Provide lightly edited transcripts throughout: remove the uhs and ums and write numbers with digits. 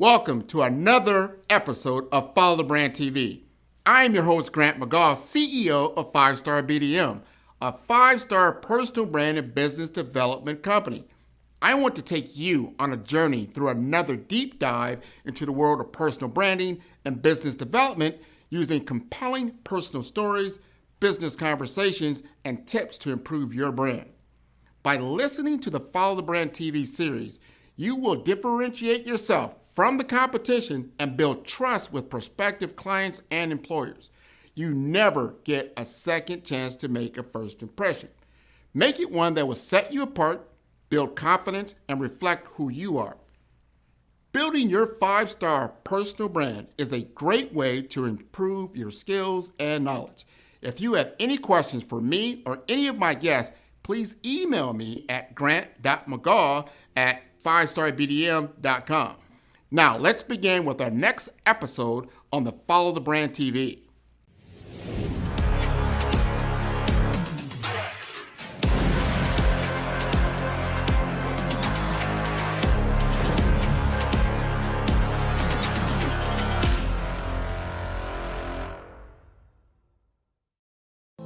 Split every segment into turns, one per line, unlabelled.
Welcome to another episode of Follow the Brand TV. I am your host, Grant McGaugh, CEO of 5-Star BDM, a 5-star personal brand and business development company. I want to take you on a journey through another deep dive into the world of personal branding and business development using compelling personal stories, business conversations, and tips to improve your brand. By listening to the Follow the Brand TV series, you will differentiate yourself from the competition and build trust with prospective clients and employers. You never get a second chance to make a first impression. Make it one that will set you apart, build confidence, and reflect who you are. Building your 5-star personal brand is a great way to improve your skills and knowledge. If you have any questions for me or any of my guests, please email me at grant.mcgaugh@5starbdm.com. Now, let's begin with our next episode on the Follow the Brand TV.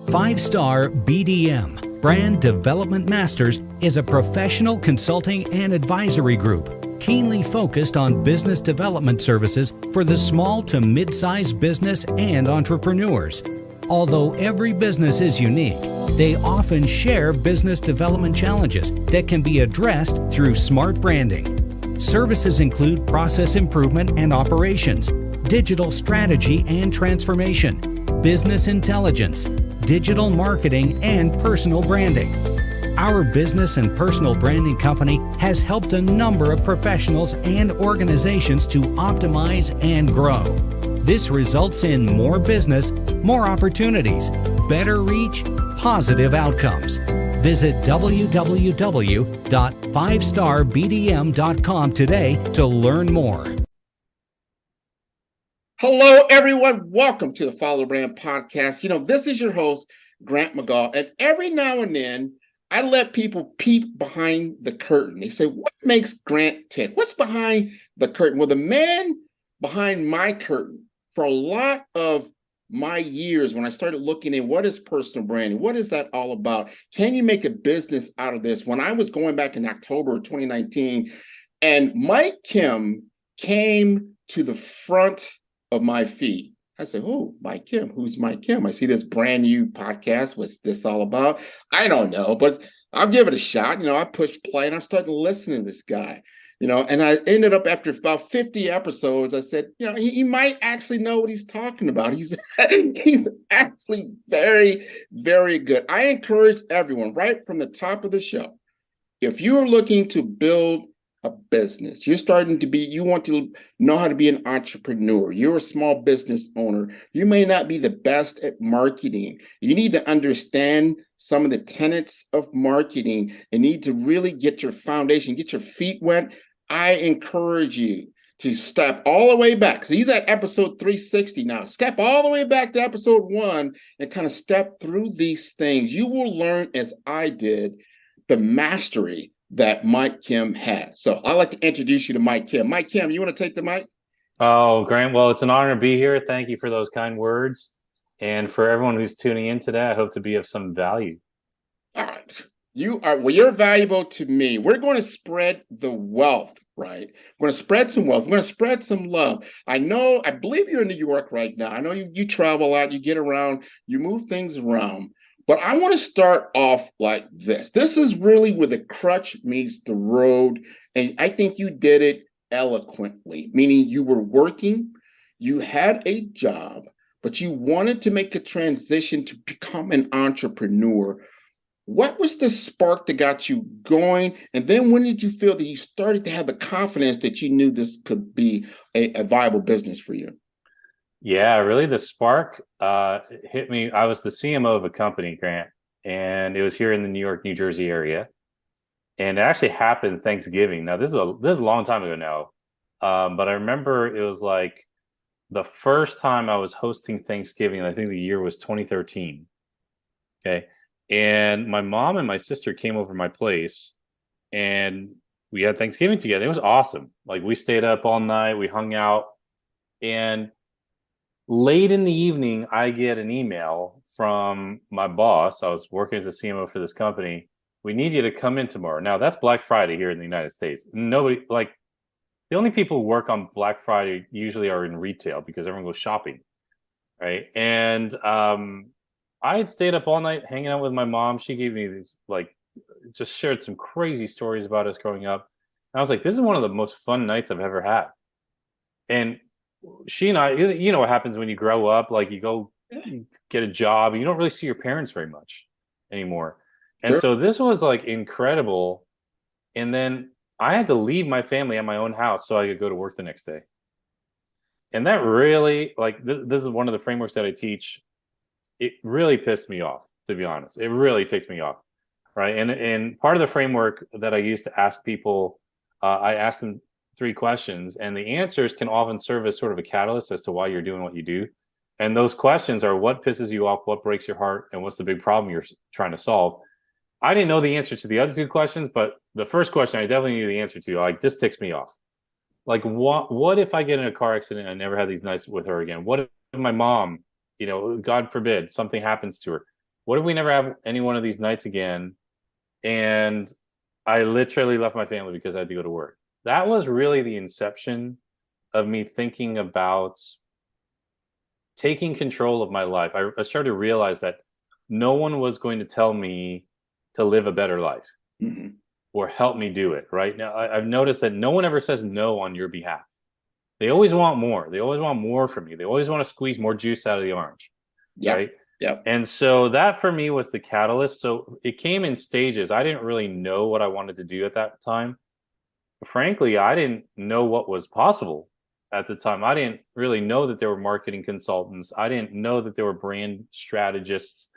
Five-Star BDM, Brand Development Masters, is a professional consulting and advisory group keenly focused on business development services for the small to mid-sized business and entrepreneurs. Although every business is unique, they often share business development challenges that can be addressed through smart branding. Services include process improvement and operations, digital strategy and transformation, business intelligence, digital marketing, and personal branding. Our business and personal branding company has helped a number of professionals and organizations to optimize and grow. This results in more business, more opportunities, better reach, positive outcomes. Visit www.5starbdm.com today to learn more.
Hello, everyone. Welcome to the Follow the Brand podcast. This is your host, Grant McGaugh, and every now and then, I let people peek behind the curtain. They say, what makes Grant tick? What's behind the curtain? Well, the man behind my curtain for a lot of my years when I started looking at what is personal branding, what is that all about? Can you make a business out of this? When I was going back in October of 2019, and Mike Kim came to the front of my feed. I said, oh, Mike Kim, who's Mike Kim? I see this brand new podcast. What's this all about? I don't know, but I'll give it a shot. I pushed play and I'm starting to listen to this guy, and I ended up after about 50 episodes, I said, he might actually know what he's talking about. He's actually very, very good. I encourage everyone right from the top of the show, if you are looking to build a business, you want to know how to be an entrepreneur, you're a small business owner, you may not be the best at marketing, you need to understand some of the tenets of marketing and need to really get your foundation, get your feet wet. I encourage you to step all the way back. So he's at episode 360 now. Step all the way back to episode 1 and kind of step through these things. You will learn, as I did, the mastery that Mike Kim has. So I'd like to introduce you to Mike Kim. Mike Kim, you want to take the mic?
Oh, Grant, well, it's an honor to be here. Thank you for those kind words. And for everyone who's tuning in today, I hope to be of some value.
All right. You're valuable to me. We're going to spread the wealth, right? We're going to spread some wealth. We're going to spread some love. I believe you're in New York right now. I know you travel a lot, you get around, you move things around. But I want to start off like this. This is really where the crutch meets the road. And I think you did it eloquently, meaning you were working, you had a job, but you wanted to make a transition to become an entrepreneur. What was the spark that got you going? And then when did you feel that you started to have the confidence that you knew this could be a viable business for you?
Yeah, really the spark hit me. I was the CMO of a company, Grant, and it was here in the New York, New Jersey area. And it actually happened Thanksgiving. Now, this is a long time ago now. But I remember it was like the first time I was hosting Thanksgiving. I think the year was 2013. Okay. And my mom and my sister came over to my place, and we had Thanksgiving together. It was awesome. Like we stayed up all night, we hung out, and late in the evening, I get an email from my boss. I was working as a CMO for this company. We need you to come in tomorrow. Now that's Black Friday here in the United States. Nobody, like, the only people who work on Black Friday usually are in retail because everyone goes shopping, right? And I had stayed up all night hanging out with my mom. She gave me these, like, just shared some crazy stories about us growing up. And I was like, this is one of the most fun nights I've ever had. And she and I, you know what happens when you grow up, like you go get a job, you don't really see your parents very much anymore. And
Sure.
so this was like incredible. And then I had to leave my family at my own house so I could go to work the next day. And that really, like, this is one of the frameworks that I teach. It really pissed me off, to be honest. It really takes me off, right? And part of the framework that I use to ask people, I ask them 3 questions, and the answers can often serve as sort of a catalyst as to why you're doing what you do. And those questions are: what pisses you off, what breaks your heart, and what's the big problem you're trying to solve. I didn't know the answer to the other 2 questions, but the first question I definitely knew the answer to. Like, this ticks me off. Like, what if I get in a car accident and I never have these nights with her again? What if my mom, God forbid, something happens to her? What if we never have any one of these nights again? And I literally left my family because I had to go to work. That was really the inception of me thinking about taking control of my life. I started to realize that no one was going to tell me to live a better life or help me do it. Right now, I've noticed that no one ever says no on your behalf. They always want more. They always want more from you. They always want to squeeze more juice out of the orange.
Yep.
Right.
Yep.
And so that for me was the catalyst. So it came in stages. I didn't really know what I wanted to do at that time. Frankly, I didn't know what was possible at the time. I didn't really know that there were marketing consultants. I didn't know that there were brand strategists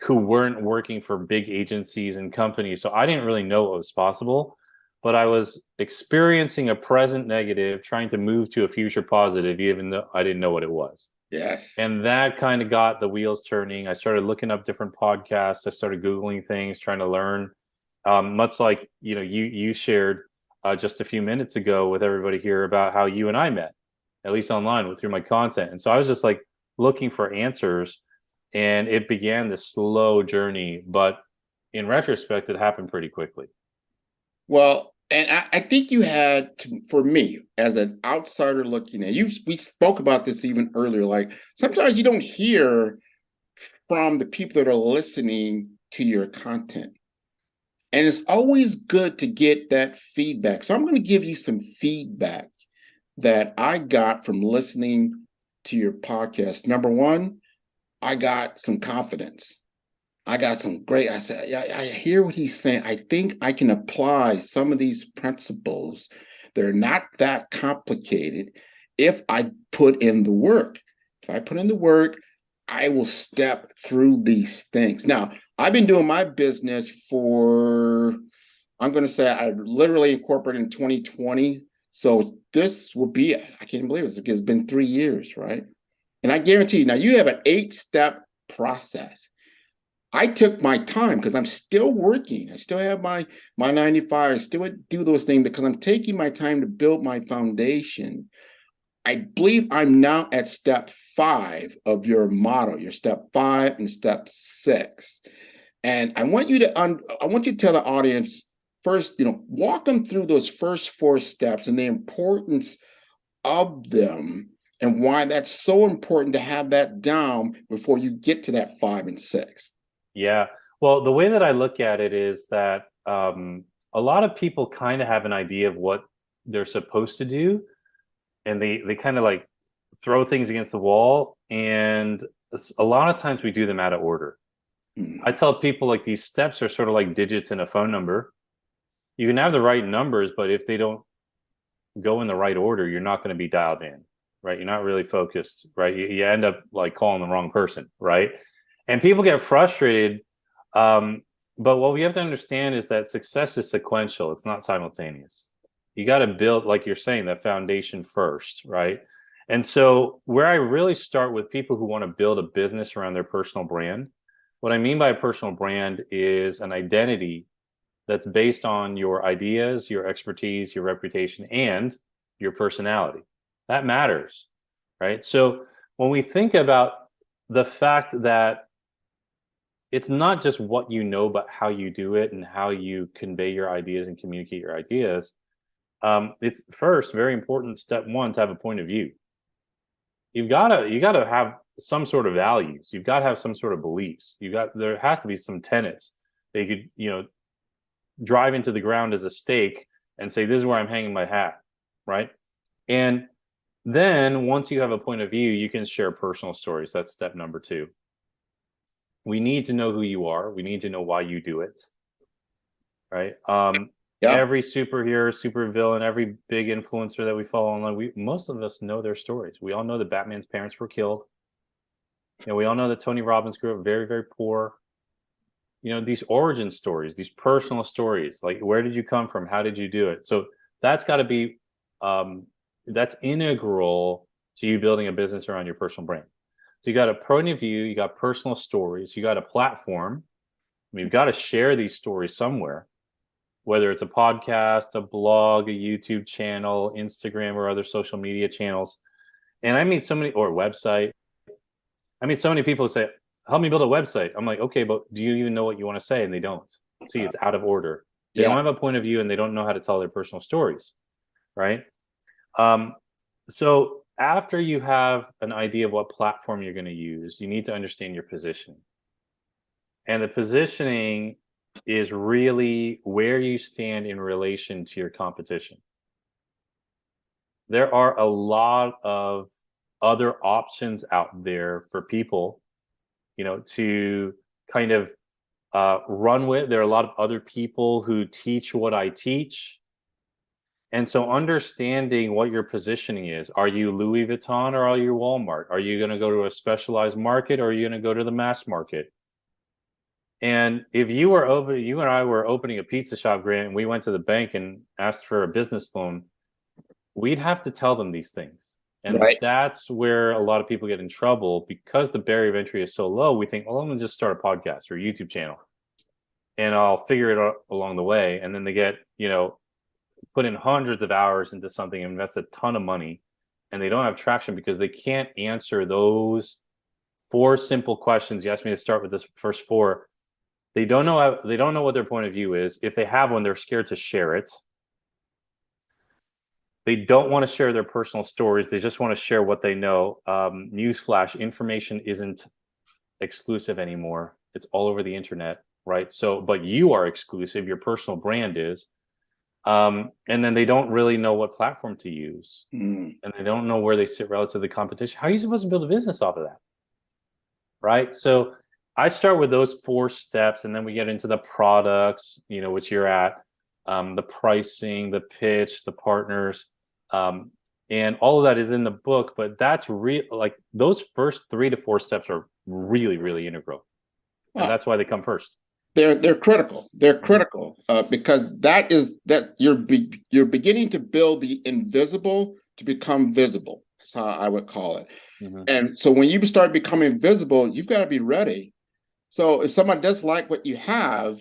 who weren't working for big agencies and companies. So I didn't really know what was possible, but I was experiencing a present negative, trying to move to a future positive, even though I didn't know what it was.
Yes.
And that kind of got the wheels turning. I started looking up different podcasts. I started Googling things, trying to learn. Much like, you shared just a few minutes ago with everybody here about how you and I met, at least online through my content. And so I was just like looking for answers, and it began this slow journey. But in retrospect, it happened pretty quickly.
Well, and I think you had to, for me, as an outsider looking at you, we spoke about this even earlier. Like, sometimes you don't hear from the people that are listening to your content. And it's always good to get that feedback. So I'm going to give you some feedback that I got from listening to your podcast. Number one, I got some confidence. I got some great. I said, yeah, I hear what he's saying. I think I can apply some of these principles. They're not that complicated if I put in the work. If I put in the work, I will step through these things. Now, I've been doing my business for, I'm going to say I literally incorporated in 2020. So this will be, I can't believe it. It's been 3 years, right? And I guarantee you, now you have an 8-step process. I took my time because I'm still working. I still have my 95. I still do those things because I'm taking my time to build my foundation. I believe I'm now at step 5 of your model, your step 5 and step 6. And I want you to tell the audience first, walk them through those first 4 steps and the importance of them and why that's so important to have that down before you get to that 5 and 6.
Yeah. Well, the way that I look at it is that a lot of people kind of have an idea of what they're supposed to do, and they kind of like throw things against the wall. And a lot of times we do them out of order. I tell people, like, these steps are sort of like digits in a phone number. You can have the right numbers, but if they don't go in the right order, you're not going to be dialed in, right? You're not really focused, right? You end up like calling the wrong person, right? And people get frustrated. But what we have to understand is that success is sequential. It's not simultaneous. You got to build, like you're saying, that foundation first, right? And so where I really start with people who want to build a business around their personal brand, what I mean by a personal brand is an identity that's based on your ideas, your expertise, your reputation, and your personality. That matters, right? So when we think about the fact that it's not just what you know, but how you do it and how you convey your ideas and communicate your ideas. It's first very important, step one, to have a point of view. You gotta have some sort of values. You've got to have some sort of beliefs. There has to be some tenets that you could, drive into the ground as a stake and say, this is where I'm hanging my hat, right? And then once you have a point of view, you can share personal stories. That's step number two. We need to know who you are. We need to know why you do it, right? Every superhero, supervillain, every big influencer that we follow online, most of us know their stories. We all know that Batman's parents were killed. We all know that Tony Robbins grew up very, very poor. These origin stories, these personal stories, like where did you come from? How did you do it? So that's got to be, that's integral to you building a business around your personal brand. So you got a point of view, you got personal stories, you got a platform. You've got to share these stories somewhere, whether it's a podcast, a blog, a YouTube channel, Instagram, or other social media channels. And I meet so many, or website. I meet so many people who say, help me build a website. I'm like, okay, but do you even know what you want to say? And they don't. See, it's out of order. They don't have a point of view and they don't know how to tell their personal stories, right? So after you have an idea of what platform you're going to use, you need to understand your positioning. And the positioning is really where you stand in relation to your competition. There are a lot of other options out there for people, to kind of run with. There are a lot of other people who teach what I teach. And so understanding what your positioning is, are you Louis Vuitton or are you Walmart? Are you going to go to a specialized market or are you going to go to the mass market? And if you and I were opening a pizza shop, Grant, and we went to the bank and asked for a business loan, we'd have to tell them these things. And that's where a lot of people get in trouble because the barrier of entry is so low. We think, well, I'm going to just start a podcast or a YouTube channel and I'll figure it out along the way. And then they get, put in hundreds of hours into something, invest a ton of money, and they don't have traction because they can't answer those 4 simple questions. You asked me to start with this first 4. They don't know what their point of view is. If they have one, they're scared to share it. They don't want to share their personal stories. They just want to share what they know. Newsflash, information isn't exclusive anymore. It's all over the internet, right? So, but you are exclusive. Your personal brand is. And then they don't really know what platform to use. And they don't know where they sit relative to the competition. How are you supposed to build a business off of that? Right? So I start with those 4 steps, and then we get into the products, which you're at, the pricing, the pitch, the partners. And all of that is in the book, but that's like those first 3 to 4 steps are really, really integral. And that's why they come first.
They're critical. They're critical because that you're beginning to build the invisible to become visible. That's how I would call it. And so when you start becoming visible, you've got to be ready. So if someone does like what you have,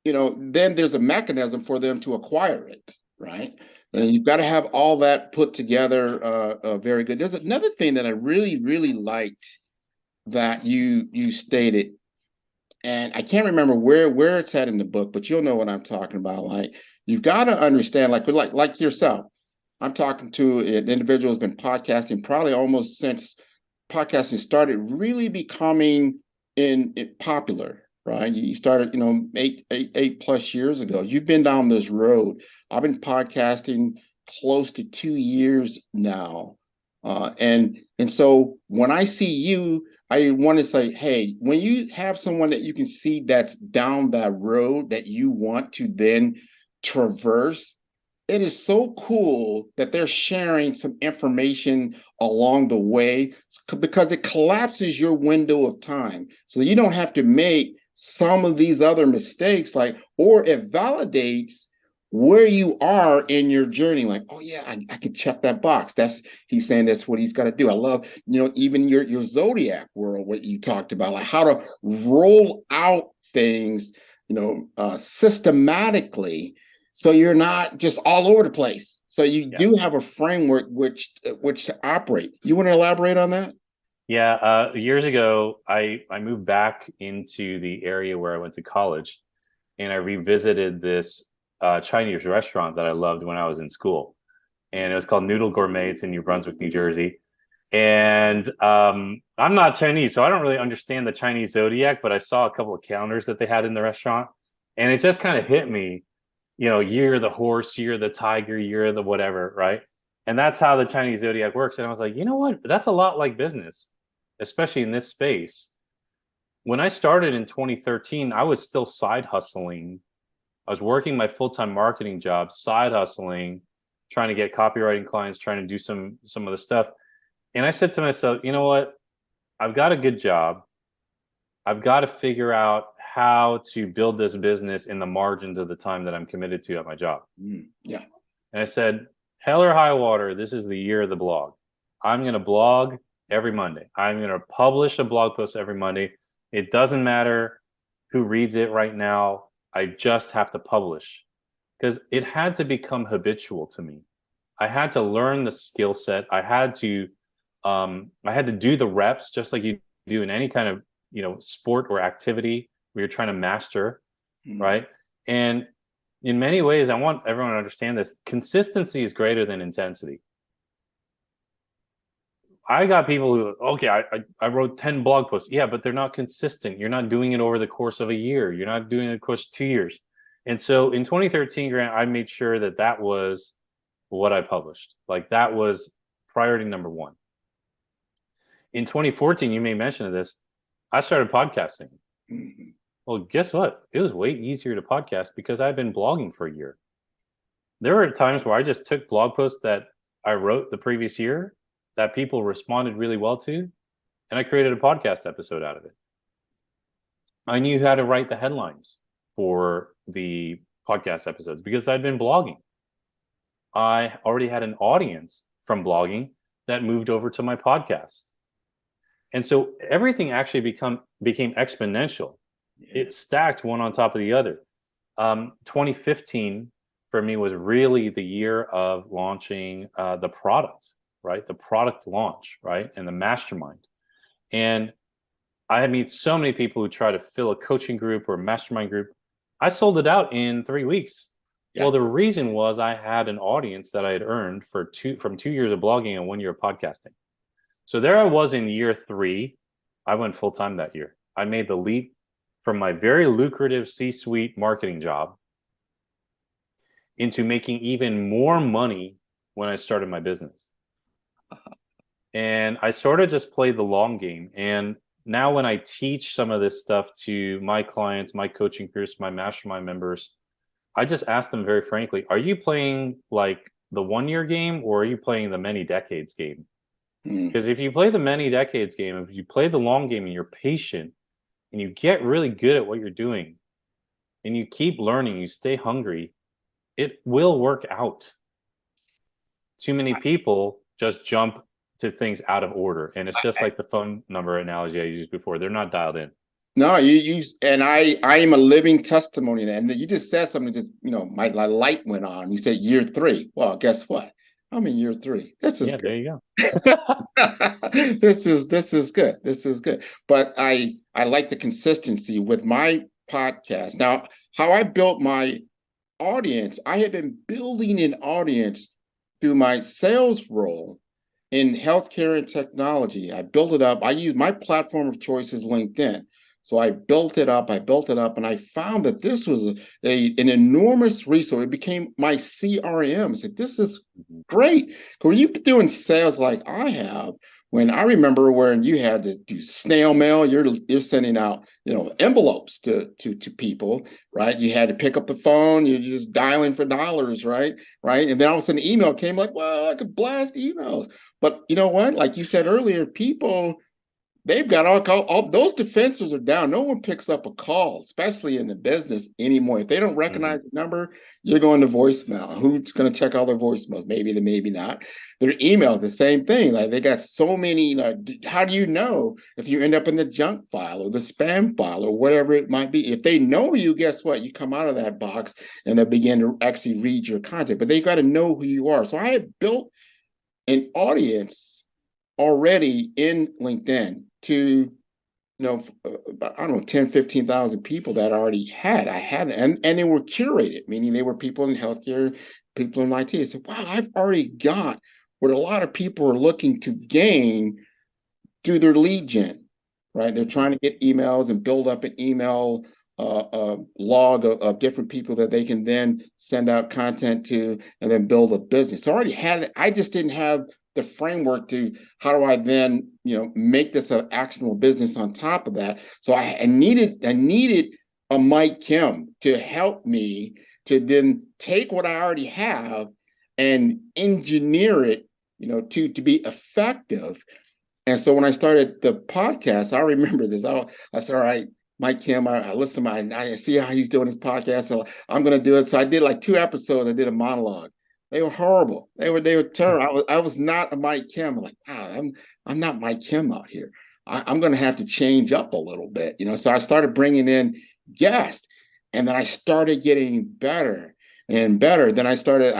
then there's a mechanism for them to acquire it, right? And you've got to have all that put together very good. There's another thing that I really, really liked that you stated, and I can't remember where it's at in the book, but you'll know what I'm talking about. Like, you've got to understand, like yourself. I'm talking to an individual who's been podcasting probably almost since podcasting started really becoming popular, right? You started, 8+ years ago. You've been down this road. I've been podcasting close to 2 years now. And so when I see you, I want to say, hey, when you have someone that you can see that's down that road that you want to then traverse, it is so cool that they're sharing some information along the way because it collapses your window of time. So you don't have to make some of these other mistakes, or it validates where you are in your journey. Like, oh yeah, I could check that box. He's saying that's what he's got to do. I love, even your Zodiac world, what you talked about, like how to roll out things systematically, so you're not just all over the place. So you
Yeah.
do have a framework which to operate. You want to elaborate on that?
Yeah, years ago, I moved back into the area where I went to college, and I revisited this Chinese restaurant that I loved when I was in school, and it was called Noodle Gourmet. It's in New Brunswick, New Jersey. And I'm not Chinese, so I don't really understand the Chinese zodiac, but I saw a couple of calendars that they had in the restaurant, and it just kind of hit me, year of the horse, year of the tiger, year of the whatever, right? And that's how the Chinese zodiac works. And I was like, you know what? That's a lot like business, especially in this space. When I started in 2013, I was still side hustling. I was working my full-time marketing job, side hustling, trying to get copywriting clients, trying to do some of the stuff. And I said to myself, you know what? I've got a good job. I've got to figure out how to build this business in the margins of the time that I'm committed to at my job.
Yeah.
And I said, hell or high water, this is the year of the blog. I'm going to blog every Monday. I'm going to publish a blog post every Monday. It doesn't matter who reads it right now. I just have to publish, because it had to become habitual to me. I had to learn the skill set. I had to do the reps, just like you do in any kind of sport or activity where you're trying to master, right? And in many ways, I want everyone to understand this: consistency is greater than intensity. I got people who, okay, I wrote 10 blog posts. Yeah, but they're not consistent. You're not doing it over the course of a year. You're not doing it over the course of 2 years. And so in 2013, Grant, I made sure that was what I published. Like, that was priority number one. In 2014, you made mention of this, I started podcasting. Well, guess what? It was way easier to podcast because I've been blogging for a year. There were times where I just took blog posts that I wrote the previous year that people responded really well to, and I created a podcast episode out of it. I knew how to write the headlines for the podcast episodes because I'd been blogging. I already had an audience from blogging that moved over to my podcast. And so everything actually became exponential. Yeah. It stacked one on top of the other. 2015 for me was really the year of launching the product, right? The product launch, right? And the mastermind. And I had met so many people who try to fill a coaching group or mastermind group. I sold it out in 3 weeks. Yeah. Well, the reason was I had an audience that I had earned from 2 years of blogging and 1 year of podcasting. So there I was in year 3. I went full time that year. I made the leap from my very lucrative C-suite marketing job into making even more money when I started my business. And I sort of just played the long game. And now when I teach some of this stuff to my clients, my coaching groups, my mastermind members, I just ask them very frankly, are you playing like the 1 year game, or are you playing the many decades game? Because if you play the many decades game, if you play the long game and you're patient and you get really good at what you're doing and you keep learning, you stay hungry, it will work out. Too many people just jump to things out of order. And it's just like the phone number analogy I used before. They're not dialed in.
No, and I am a living testimony of that. And you just said something, just, my light went on. You said year 3. Well, guess what? I'm in year 3. This is good.
There you
go. This is good. This is good. But I like the consistency with my podcast. Now, how I built my audience, I had been building an audience through my sales role in healthcare and technology. I built it up. I use my platform of choice is LinkedIn. So I built it up, and I found that this was an enormous resource. It became my CRM. I said, this is great. When you're doing sales like I have, when I remember when you had to do snail mail, you're sending out, envelopes to people, right? You had to pick up the phone, you're just dialing for dollars, right? And then all of a sudden the email came, like, well, I could blast emails. But you know what? Like you said earlier, people, they've got all those defenses are down. No one picks up a call, especially in the business anymore. If they don't recognize the number, you're going to voicemail. Who's going to check all their voicemails? Maybe they, maybe not. Their emails, the same thing. Like they got so many. How do you know if you end up in the junk file or the spam file or whatever it might be? If they know you, guess what? You come out of that box and they begin to actually read your content. But they got to know who you are. So I had built an audience already in LinkedIn to I don't know, 10, 15,000 people that I already had. And they were curated, meaning they were people in healthcare, people in IT. I said, wow, I've already got what a lot of people are looking to gain through their lead gen, right? They're trying to get emails and build up an email log of different people that they can then send out content to and then build a business. So I already had it. I just didn't have the framework to how do I then make this an actionable business on top of that. So I needed a Mike Kim to help me to then take what I already have and engineer it to be effective. And so when I started the podcast, I remember this. I said, all right, Mike Kim, I listen to I see how he's doing his podcast. So I'm going to do it. So I did like 2 episodes. I did a monologue. They were horrible. They were terrible. I was not a Mike Kim. I'm like, I'm not Mike Kim out here. I'm going to have to change up a little bit, So I started bringing in guests, and then I started getting better and better. Then I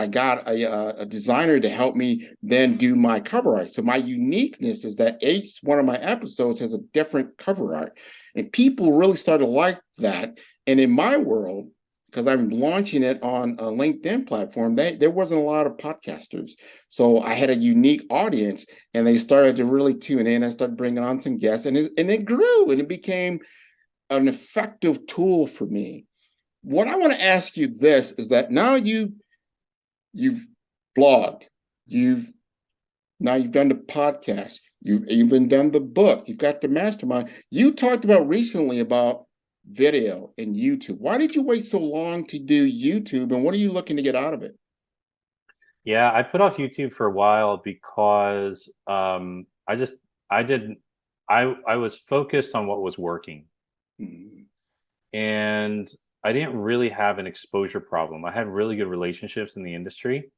got a designer to help me then do my cover art. So my uniqueness is that each one of my episodes has a different cover art, and people really started to like that. And in my world, because I'm launching it on a LinkedIn platform, there wasn't a lot of podcasters. So I had a unique audience, and they started to really tune in. I started bringing on some guests, and it grew, and it became an effective tool for me. What I want to ask you this is that now you've blogged, you've done the podcast, you've even done the book, you've got the mastermind. You talked about recently about video and YouTube. Why did you wait so long to do YouTube, and what are you looking to get out of it?
Yeah, I put off YouTube for a while because I was focused on what was working.
Hmm.
And I didn't really have an exposure problem. I had really good relationships in the industry.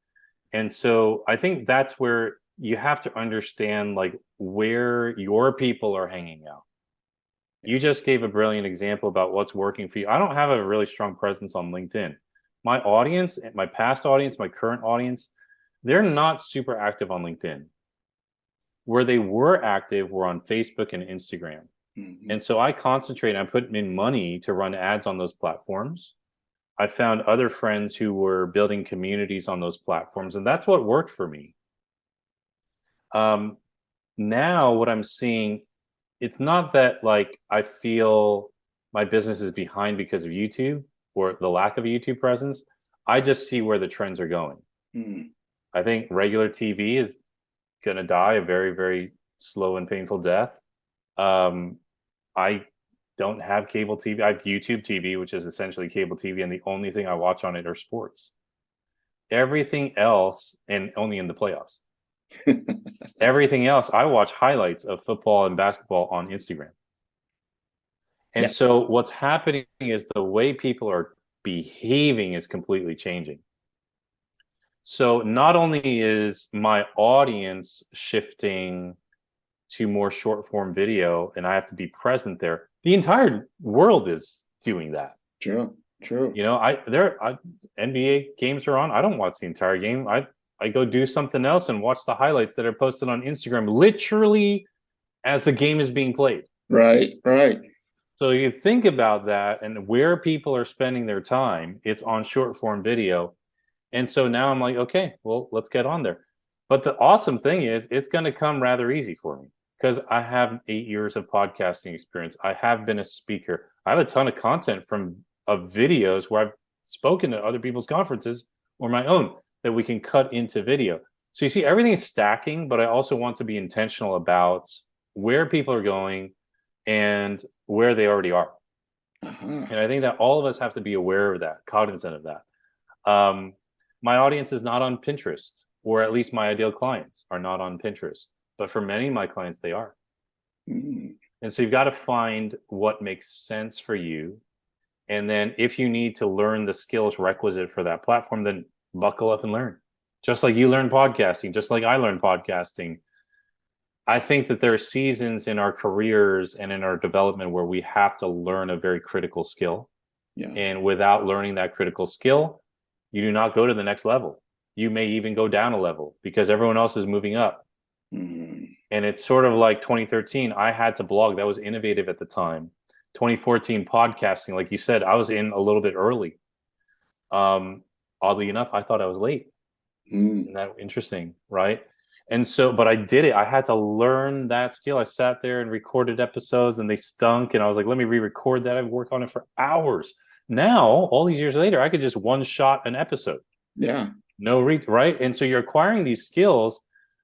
And so I think that's where you have to understand like where your people are hanging out. You just gave a brilliant example about what's working for you. I don't have a really strong presence on LinkedIn. My audience, my past audience, my current audience, they're not super active on LinkedIn. Where they were active were on Facebook and Instagram.
Mm-hmm.
And so I concentrate, I put in money to run ads on those platforms. I found other friends who were building communities on those platforms, and that's what worked for me. Now what I'm seeing, it's not that like I feel my business is behind because of YouTube or the lack of a YouTube presence. I just see where the trends are going.
Mm-hmm.
I think regular TV is going to die a very, very slow and painful death. I don't have cable TV. I have YouTube TV, which is essentially cable TV, and the only thing I watch on it are sports. Everything else, and only in the playoffs. Everything else, I watch highlights of football and basketball on Instagram. And so what's happening is the way people are behaving is completely changing. So not only is my audience shifting to more short form video and I have to be present there, the entire world is doing that.
True.
NBA games are on. I don't watch the entire game. I go do something else and watch the highlights that are posted on Instagram literally as the game is being played.
Right.
So you think about that and where people are spending their time, it's on short form video. And so now I'm like, okay, well, let's get on there. But the awesome thing is it's going to come rather easy for me because I have 8 years of podcasting experience. I have been a speaker. I have a ton of content of videos where I've spoken at other people's conferences or my own that we can cut into video. So you see, everything is stacking, but I also want to be intentional about where people are going and where they already are.
Uh-huh.
And I think that all of us have to be aware of that, cognizant of that. My audience is not on Pinterest, or at least my ideal clients are not on Pinterest. But for many of my clients, they are.
Mm.
And so you've got to find what makes sense for you. And then if you need to learn the skills requisite for that platform, then buckle up and learn. Just like you learn podcasting, just like I learned podcasting. I think that there are seasons in our careers and in our development where we have to learn a very critical skill.
Yeah.
And without learning that critical skill, you do not go to the next level. You may even go down a level because everyone else is moving up.
Mm-hmm.
And it's sort of like 2013, I had to blog. That was innovative at the time. 2014 podcasting, like you said, I was in a little bit early. Oddly enough, I thought I was late. Isn't that interesting, right? And so, but I did it. I had to learn that skill. I sat there and recorded episodes and they stunk. And I was like, let me re-record that. I've worked on it for hours. Now, all these years later, I could just one shot an episode.
Yeah.
Right? And so you're acquiring these skills,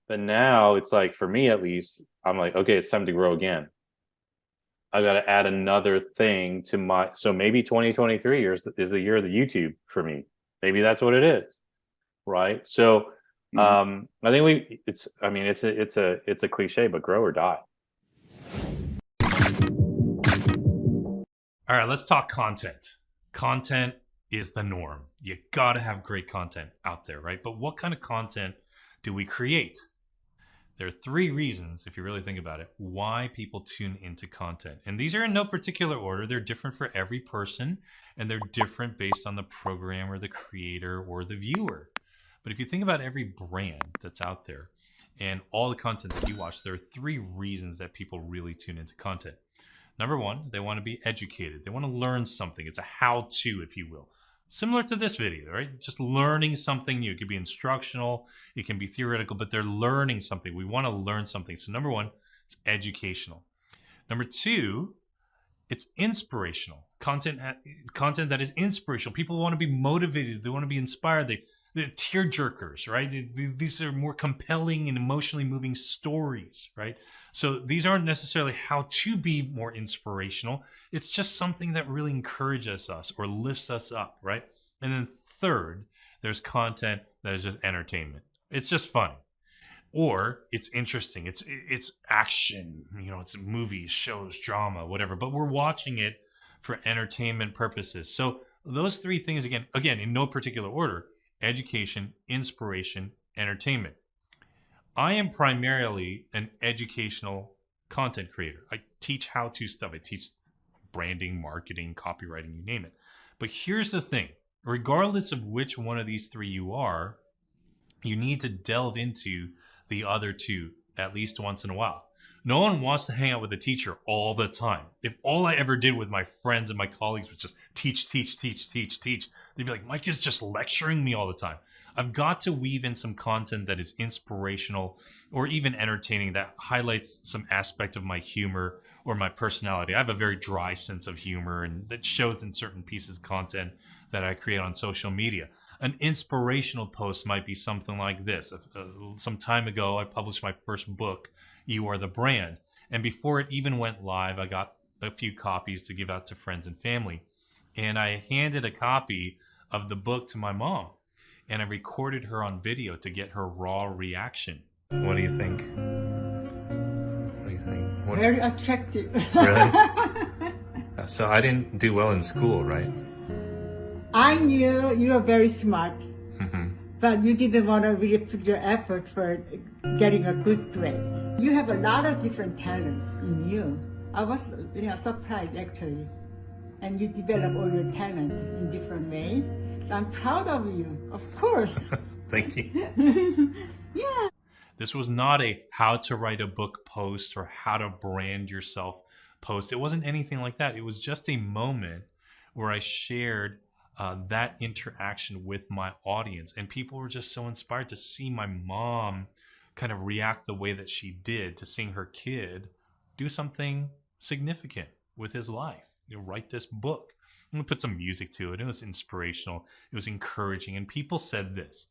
but now it's like, for me at least, I'm like, okay, it's time to grow again. I got to add another thing to my, so maybe 2023 is the year of the YouTube for me. Maybe that's what it is. Right. So I think it's a cliche, but grow or die.
All right, let's talk content. Content is the norm. You got to have great content out there, right? But what kind of content do we create? There are 3 reasons, if you really think about it, why people tune into content. And these are in no particular order. They're different for every person, and they're different based on the programmer, the creator, or the viewer. But if you think about every brand that's out there and all the content that you watch, there are 3 reasons that people really tune into content. Number 1, they want to be educated. They want to learn something. It's a how-to, if you will. Similar to this video, right? Just learning something new. It could be instructional, it can be theoretical, but they're learning something. We want to learn something. So number 1, it's educational. Number 2, it's inspirational. Content that is inspirational. People want to be motivated. They want to be inspired. They're tear jerkers, right? These are more compelling and emotionally moving stories, right? So these aren't necessarily how to be more inspirational. It's just something that really encourages us or lifts us up, right? And then 3rd, there's content that is just entertainment. It's just fun. Or it's interesting. It's action, it's movies, shows, drama, whatever. But we're watching it for entertainment purposes. So those 3 things, again, in no particular order: education, inspiration, entertainment. I am primarily an educational content creator. I teach how-to stuff. I teach branding, marketing, copywriting, you name it. But here's the thing. Regardless of which one of these 3 you are, you need to delve into the other 2 at least once in a while. No one wants to hang out with a teacher all the time. If all I ever did with my friends and my colleagues was just teach, they'd be like, Mike is just lecturing me all the time. I've got to weave in some content that is inspirational or even entertaining, that highlights some aspect of my humor or my personality. I have a very dry sense of humor, and that shows in certain pieces of content that I create on social media. An inspirational post might be something like this. Some time ago, I published my first book, You Are the Brand. And before it even went live, I got a few copies to give out to friends and family. And I handed a copy of the book to my mom. And I recorded her on video to get her raw reaction. What do you think?
Very attractive.
Really? So I didn't do well in school, right?
I knew you were very smart, but you didn't want to really put your effort for getting a good grade. You have a lot of different talents in you. I was surprised actually. And you develop all your talent in different ways. So I'm proud of you, of course.
Thank you.
Yeah.
This was not a how to write a book post or how to brand yourself post. It wasn't anything like that. It was just a moment where I shared that interaction with my audience. And people were just so inspired to see my mom kind of react the way that she did to seeing her kid do something significant with his life. Write this book. I'm gonna put some music to it. It was inspirational. It was encouraging. And people said this: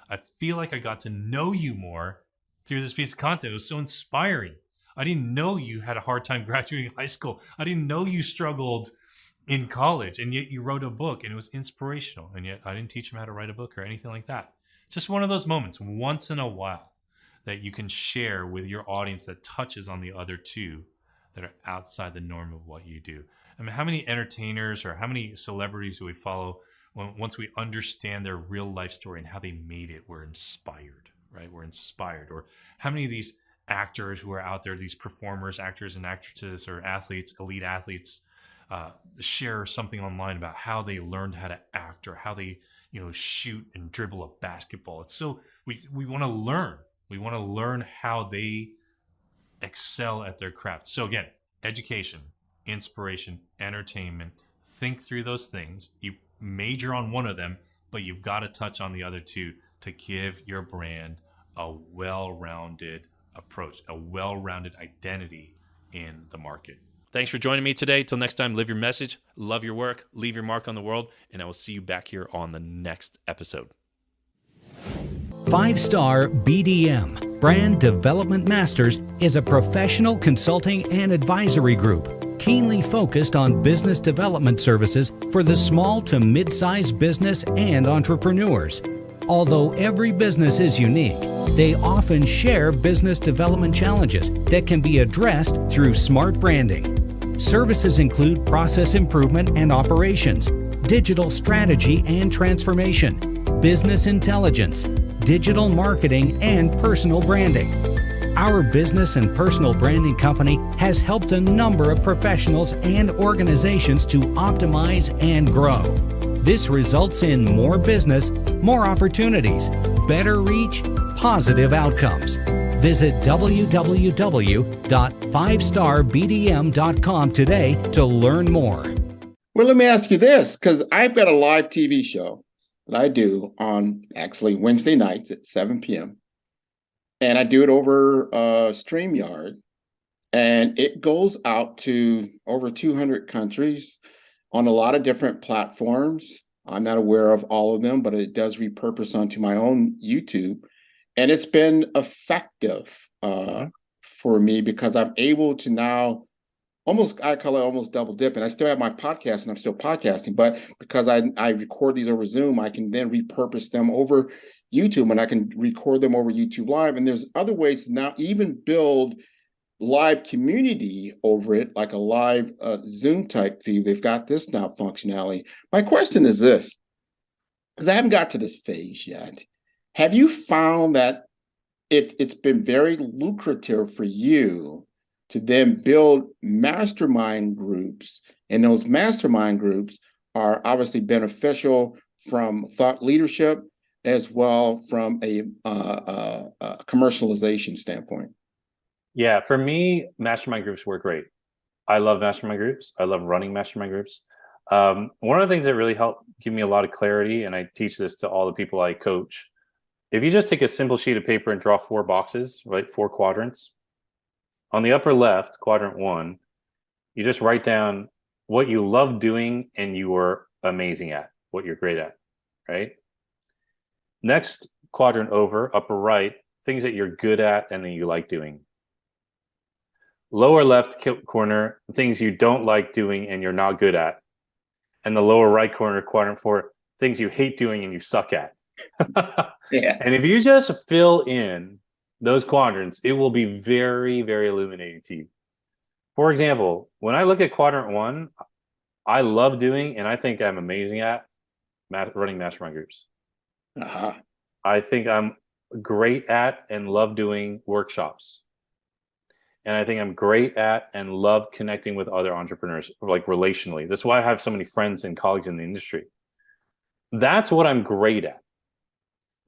I feel like I got to know you more through this piece of content. It was so inspiring. I didn't know you had a hard time graduating high school. I didn't know you struggled in college, and yet you wrote a book, and it was inspirational. And yet I didn't teach him how to write a book or anything like that. Just one of those moments once in a while that you can share with your audience that touches on the other 2 that are outside the norm of what you do. I mean, how many entertainers or how many celebrities do we follow once we understand their real life story and how they made it, we're inspired, right? We're inspired. Or how many of these actors who are out there, these performers, actors and actresses or athletes, elite athletes, share something online about how they learned how to act or how they, shoot and dribble a basketball. It's so we want to learn. We want to learn how they excel at their craft. So again, education, inspiration, entertainment. Think through those things. You major on one of them, but you've got to touch on the other two to give your brand a well-rounded approach, a well-rounded identity in the market. Thanks for joining me today. Till next time, live your message, love your work, leave your mark on the world, and I will see you back here on the next episode.
5-Star BDM, Brand Development Masters, is a professional consulting and advisory group keenly focused on business development services for the small to mid-sized business and entrepreneurs. Although every business is unique, they often share business development challenges that can be addressed through smart branding. Services include process improvement and operations, digital strategy and transformation, business intelligence, digital marketing, and personal branding. Our business and personal branding company has helped a number of professionals and organizations to optimize and grow. This results in more business, more opportunities, better reach, positive outcomes. Visit www.5starbdm.com today to learn more.
Well, let me ask you this, because I've got a live TV show that I do on actually Wednesday nights at 7 p.m. And I do it over StreamYard. And it goes out to over 200 countries on a lot of different platforms. I'm not aware of all of them, but it does repurpose onto my own YouTube. And it's been effective for me because I'm able to now I call it almost double dipping. I still have my podcast and I'm still podcasting, but because I record these over Zoom, I can then repurpose them over YouTube and I can record them over YouTube Live. And there's other ways to now even build live community over it, like a live Zoom type feed. They've got this now functionality. My question is this, because I haven't got to this phase yet. Have you found that it's been very lucrative for you to then build mastermind groups, and those mastermind groups are obviously beneficial from thought leadership as well from a commercialization standpoint?
Yeah, for me, mastermind groups work great. I love mastermind groups. I love running mastermind groups. One of the things that really helped give me a lot of clarity, and I teach this to all the people I coach, if you just take a simple sheet of paper and draw 4 boxes, right, 4 quadrants, on the upper left, quadrant 1, you just write down what you love doing and you are amazing at, what you're great at, right? Next quadrant over, upper right, things that you're good at and that you like doing. Lower left corner, things you don't like doing and you're not good at. And the lower right corner, quadrant 4, things you hate doing and you suck at.
Yeah.
And if you just fill in those quadrants, it will be very, very illuminating to you. For example, when I look at quadrant 1, I love doing, and I think I'm amazing at running mastermind groups.
Uh-huh.
I think I'm great at and love doing workshops. And I think I'm great at and love connecting with other entrepreneurs, like relationally. That's why I have so many friends and colleagues in the industry. That's what I'm great at.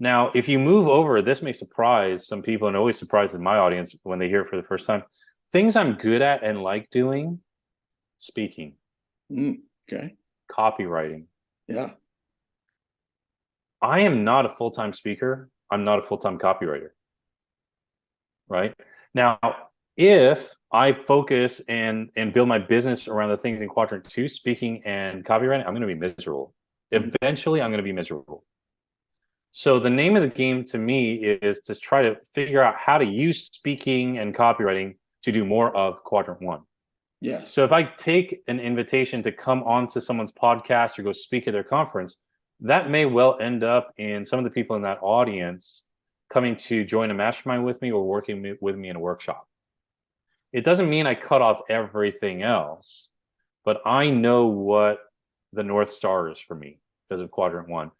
Now, if you move over, this may surprise some people, and always surprises my audience when they hear it for the first time. Things I'm good at and like doing: speaking,
okay,
copywriting.
Yeah.
I am not a full-time speaker. I'm not a full-time copywriter. Right? Now, if I focus and build my business around the things in quadrant 2, speaking and copywriting, I'm going to be miserable. Eventually, I'm going to be miserable. So the name of the game to me is to try to figure out how to use speaking and copywriting to do more of quadrant 1.
Yes.
So if I take an invitation to come onto someone's podcast or go speak at their conference, that may well end up in some of the people in that audience coming to join a mastermind with me or working with me in a workshop. It doesn't mean I cut off everything else, but I know what the North Star is for me because of quadrant 1.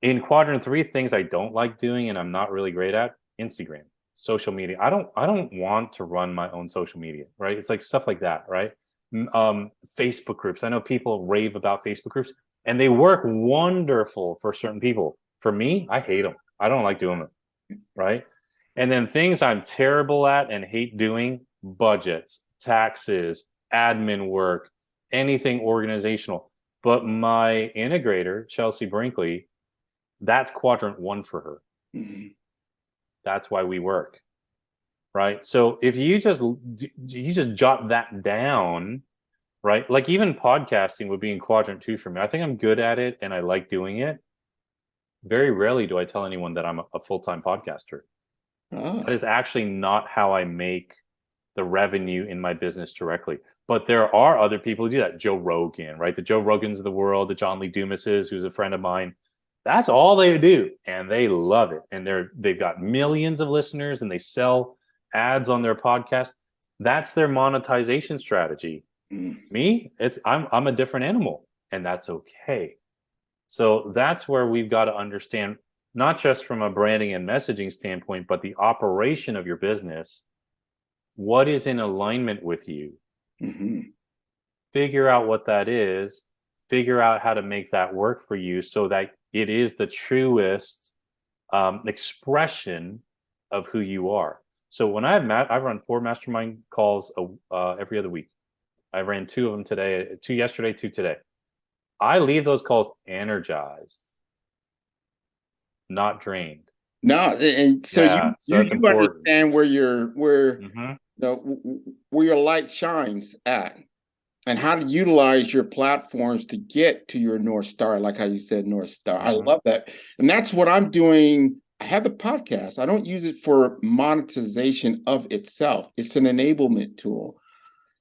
In quadrant 3, things I don't like doing and I'm not really great at: Instagram, social media. I don't want to run my own social media, right? It's like stuff like that, right? Facebook groups. I know people rave about Facebook groups and they work wonderful for certain people. For me, I hate them. I don't like doing them, right? And then things I'm terrible at and hate doing: budgets, taxes, admin work, anything organizational. But my integrator, Chelsea Brinkley, that's quadrant 1 for her.
Mm-hmm.
That's why we work, right? So if you just jot that down, right? Like even podcasting would be in quadrant 2 for me. I think I'm good at it and I like doing it. Very rarely do I tell anyone that I'm a full-time podcaster. That is actually not how I make the revenue in my business directly. But there are other people who do that. Joe Rogan, right? The Joe Rogans of the world, the John Lee Dumases, who's a friend of mine. That's all they do, and they love it. And they've got millions of listeners, and they sell ads on their podcast. That's their monetization strategy. Me, I'm a different animal, and that's okay. So that's where we've got to understand, not just from a branding and messaging standpoint, but the operation of your business. What is in alignment with you?
Mm-hmm.
Figure out what that is. Figure out how to make that work for you so that it is the truest expression of who you are. So when I run 4 mastermind calls every other week. I ran 2 of them today, 2 yesterday, 2 today. I leave those calls energized, not drained.
No, and so
so that's
you
important.
understand where
Mm-hmm.
where your light shines at, and how to utilize your platforms to get to your North Star, like how you said North Star. I love that. And that's what I'm doing. I have the podcast. I don't use it for monetization of itself. It's an enablement tool.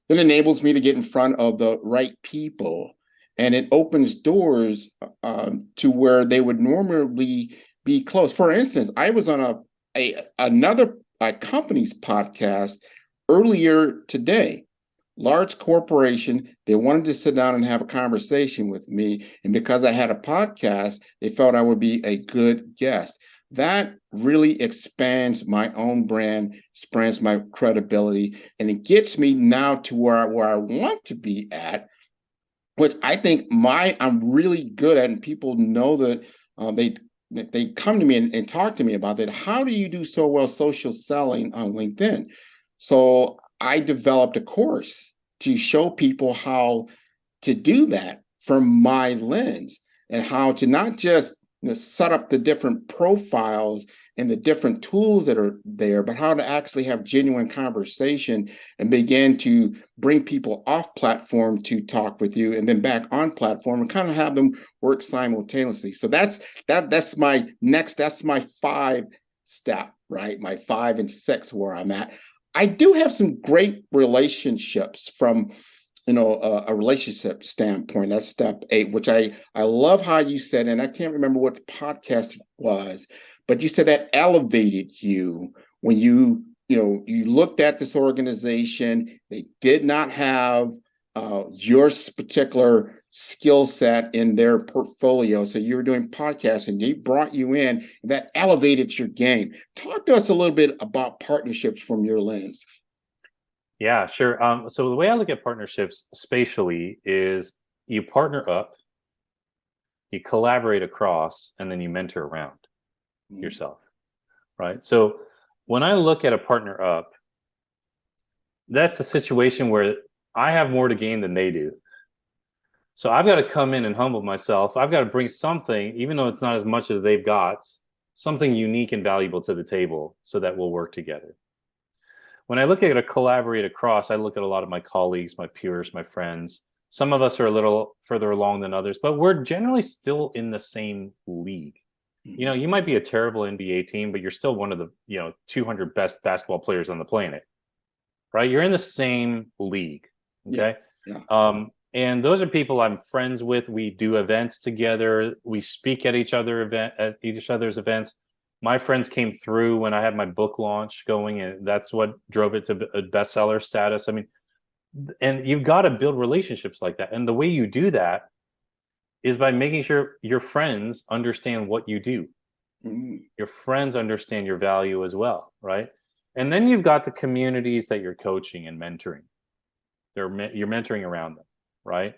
It enables me to get in front of the right people, and it opens doors to where they would normally be closed. For instance, I was on another company's podcast earlier today. Large corporation, they wanted to sit down and have a conversation with me. And because I had a podcast, they felt I would be a good guest. That really expands my own brand, expands my credibility, and it gets me now to where I want to be at, which I think I'm really good at, and people know that they come to me and talk to me about that. How do you do so well social selling on LinkedIn? So I developed a course to show people how to do that from my lens, and how to not just set up the different profiles and the different tools that are there, but how to actually have genuine conversation and begin to bring people off platform to talk with you, and then back on platform and kind of have them work simultaneously. So that's my next, that's my 5 step, right? My 5 and 6 where I'm at. I do have some great relationships from a relationship standpoint. That's step 8, which I love how you said, and I can't remember what the podcast was, but you said that elevated you when you looked at this organization. They did not have your particular skill set in their portfolio, so you were doing podcasting. They brought you in, and that elevated your game. Talk to us a little bit about partnerships from your lens.
Yeah, sure. So the way I look at partnerships spatially is you partner up, you collaborate across, and then you mentor around yourself, right? So when I look at a partner up, that's a situation where I have more to gain than they do. So I've got to come in and humble myself. I've got to bring something, even though it's not as much as they've got, something unique and valuable to the table so that we'll work together. When I look at a collaborate across, I look at a lot of my colleagues, my peers, my friends. Some of us are a little further along than others, but we're generally still in the same league. You might be a terrible NBA team, but you're still one of the 200 best basketball players on the planet, right? You're in the same league, okay? Yeah. And those are people I'm friends with. We do events together. We speak at each other's events. My friends came through when I had my book launch going, and that's what drove it to a bestseller status. I mean, and you've got to build relationships like that. And the way you do that is by making sure your friends understand what you do. Your friends understand your value as well, right? And then you've got the communities that you're coaching and mentoring. You're mentoring around them, right?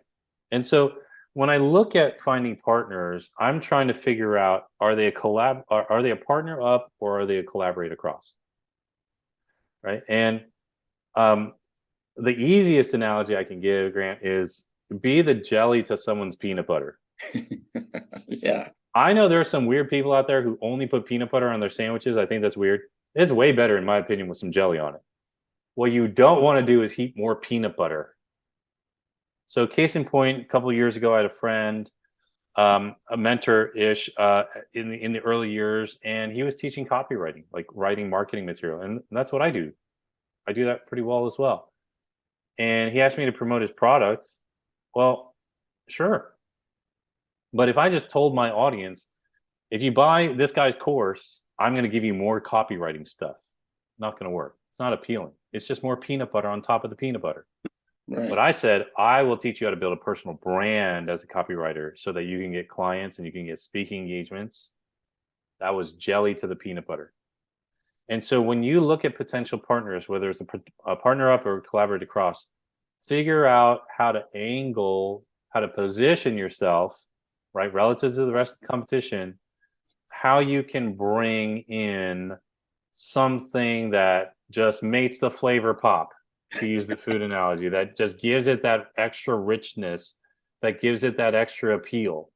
And so when I look at finding partners, I'm trying to figure out, are they a partner up, or are they a collaborate across? Right? And the easiest analogy I can give, Grant, is be the jelly to someone's peanut butter.
Yeah.
I know there are some weird people out there who only put peanut butter on their sandwiches. I think that's weird. It's way better, in my opinion, with some jelly on it. What you don't want to do is heap more peanut butter. So case in point, a couple of years ago, I had a friend, a mentor-ish in the early years, and he was teaching copywriting, like writing marketing material. And that's what I do. I do that pretty well as well. And he asked me to promote his product. Well, sure. But if I just told my audience, if you buy this guy's course, I'm going to give you more copywriting stuff, not going to work. It's not appealing. It's just more peanut butter on top of the peanut butter.
Right.
But I said, I will teach you how to build a personal brand as a copywriter so that you can get clients and you can get speaking engagements. That was jelly to the peanut butter. And so when you look at potential partners, whether it's a partner up or collaborate across, figure out how to position yourself, right, relative to the rest of the competition, how you can bring in something that just makes the flavor pop, to use the food analogy, that just gives it that extra richness, that gives it that extra appeal,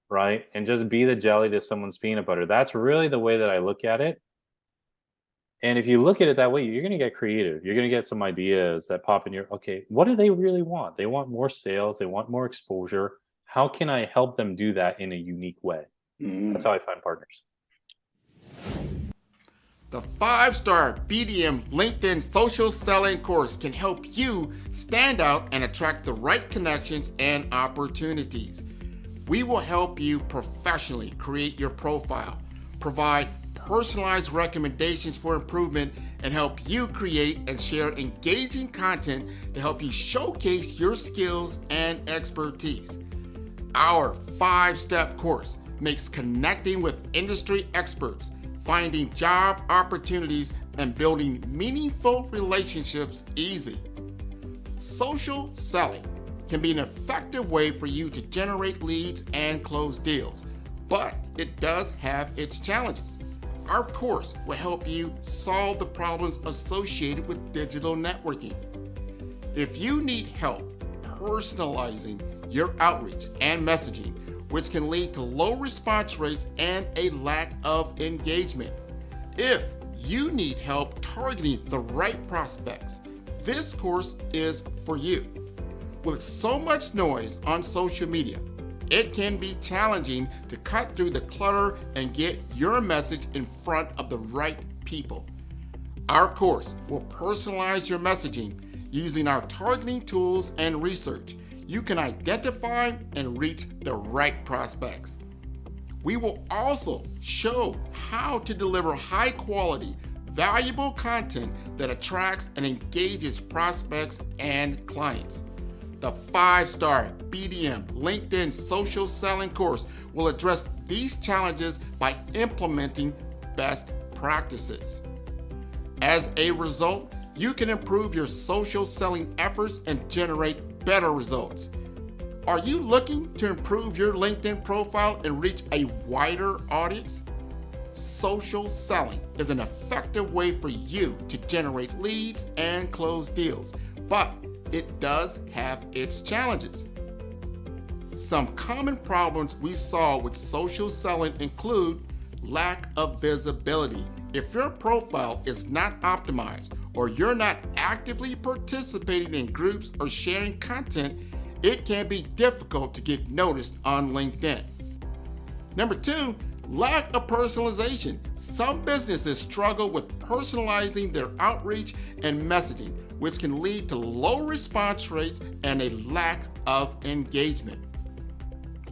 right? And just be the jelly to someone's peanut butter. That's really the way that I look at it. And if you look at it that way, you're going to get creative. You're going to get some ideas that pop in your, okay, what do they really want? They want more sales. They want more exposure. How can I help them do that in a unique way? That's how I find partners.
The 5-star BDM LinkedIn social selling course can help you stand out and attract the right connections and opportunities. We will help you professionally create your profile, provide personalized recommendations for improvement, and help you create and share engaging content to help you showcase your skills and expertise. Our 5-step course makes connecting with industry experts, finding job opportunities, and building meaningful relationships easy. Social selling can be an effective way for you to generate leads and close deals, but it does have its challenges. Our course will help you solve the problems associated with digital networking. If you need help personalizing your outreach and messaging, which can lead to low response rates and a lack of engagement. If you need help targeting the right prospects, this course is for you. With so much noise on social media, it can be challenging to cut through the clutter and get your message in front of the right people. Our course will personalize your messaging using our targeting tools and research. You can identify and reach the right prospects. We will also show how to deliver high quality, valuable content that attracts and engages prospects and clients. The 5-star BDM LinkedIn social selling course will address these challenges by implementing best practices. As a result, you can improve your social selling efforts and generate better results. Are you looking to improve your LinkedIn profile and reach a wider audience? Social selling is an effective way for you to generate leads and close deals, but it does have its challenges. Some common problems we saw with social selling include lack of visibility. If your profile is not optimized or you're not actively participating in groups or sharing content, it can be difficult to get noticed on LinkedIn. Number 2, lack of personalization. Some businesses struggle with personalizing their outreach and messaging, which can lead to low response rates and a lack of engagement.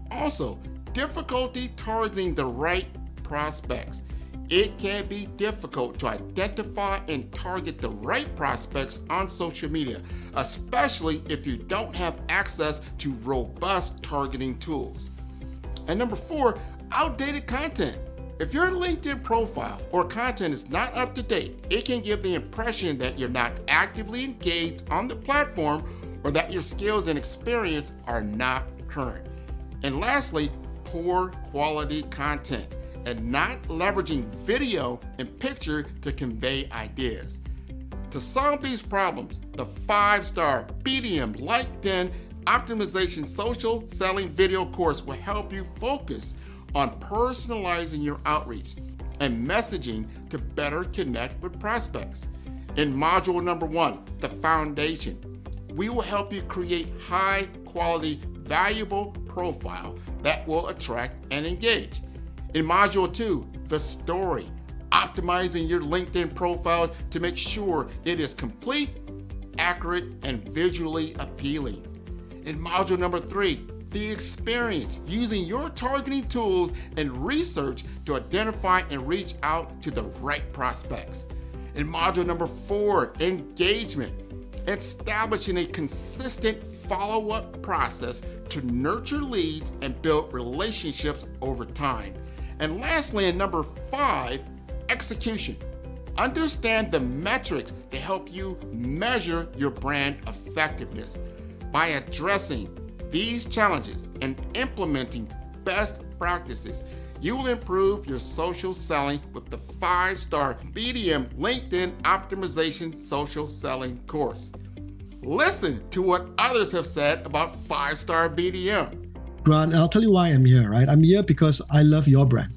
Also, difficulty targeting the right prospects. it can be difficult to identify and target the right prospects on social media, especially if you don't have access to robust targeting tools. And number 4, outdated content. If your LinkedIn profile or content is not up to date, it can give the impression that you're not actively engaged on the platform or that your skills and experience are not current. And lastly, poor quality content and not leveraging video and picture to convey ideas. To solve these problems, the 5-star BDM LinkedIn Optimization Social Selling Video course will help you focus on personalizing your outreach and messaging to better connect with prospects. In module number 1, the foundation, we will help you create high quality, valuable profile that will attract and engage. In module 2, the story, optimizing your LinkedIn profile to make sure it is complete, accurate, and visually appealing. In module number 3, the experience, using your targeting tools and research to identify and reach out to the right prospects. In module number 4, engagement, establishing a consistent follow-up process to nurture leads and build relationships over time. And lastly, in number 5, execution. Understand the metrics to help you measure your brand effectiveness. By addressing these challenges and implementing best practices, you will improve your social selling with the 5-star BDM LinkedIn Optimization Social Selling course. Listen to what others have said about 5-star BDM.
Grant, I'll tell you why I'm here, right? I'm here because I love your brand.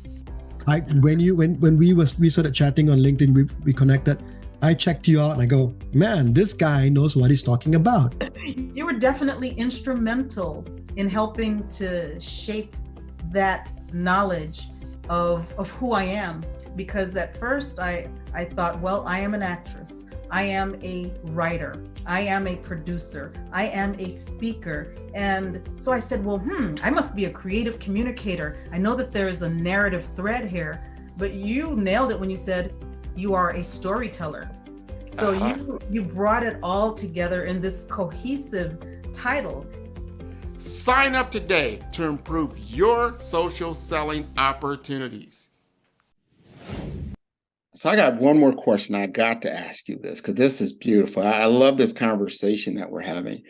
When we started chatting on LinkedIn, we connected. I checked you out and I go, man, this guy knows what he's talking about.
You were definitely instrumental in helping to shape that knowledge of who I am. Because at first I thought, well, I am an actress. I am a writer. I am a producer. I am a speaker. And so I said, well, I must be a creative communicator. I know that there is a narrative thread here, but you nailed it when you said you are a storyteller. So you brought it all together in this cohesive title.
Sign up today to improve your social selling opportunities. So I got one more question. I got to ask you this because this is beautiful. I love this conversation that we're having.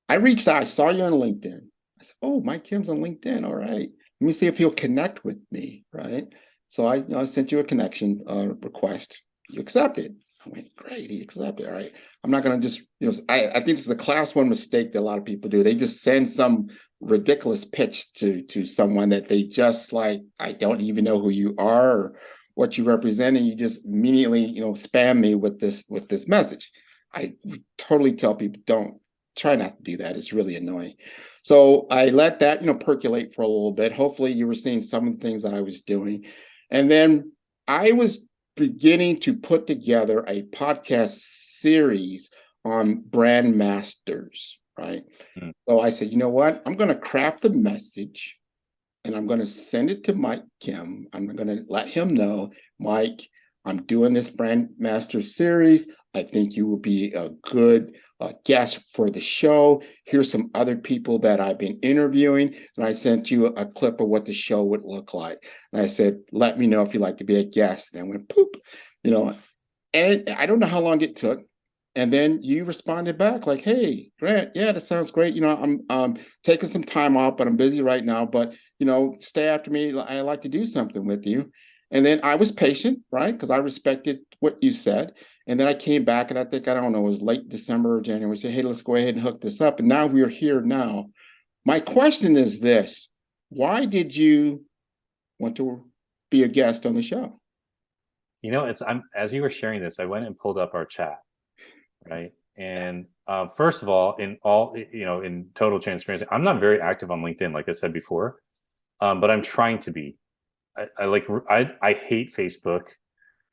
I reached out, I saw you on LinkedIn. I said, oh, Mike Kim's on LinkedIn. All right. Let me see if he'll connect with me, right? So I sent you a connection request. You accepted. I went, great, he accepted. All right. I'm not going to just, I think this is a class 1 mistake that a lot of people do. They just send some ridiculous pitch to someone that they just like, I don't even know who you are or what you represent, and you just immediately, spam me with this message. I totally tell people, don't try not to do that. It's really annoying. So I let that, percolate for a little bit. Hopefully you were seeing some of the things that I was doing. And then I was beginning to put together a podcast series on brand masters, right? So I said, you know what? I'm going to craft the message and I'm going to send it to Mike Kim. I'm going to let him know, Mike, I'm doing this brand master series. I think you will be a good guest for the show. Here's some other people that I've been interviewing. And I sent you a clip of what the show would look like. And I said, let me know if you'd like to be a guest. And I went, poop, and I don't know how long it took. And then you responded back like, hey, Grant, yeah, that sounds great. I'm taking some time off, but I'm busy right now. But, stay after me. I like to do something with you. And then I was patient, right? Because I respected what you said. And then I came back and I think, I don't know, it was late December or January. Said, hey, let's go ahead and hook this up. And now we're here now. My question is this. Why did you want to be a guest on the show?
As you were sharing this, I went and pulled up our chat, right? And first of all, in total transparency, I'm not very active on LinkedIn, like I said before, but I'm trying to be. I hate Facebook,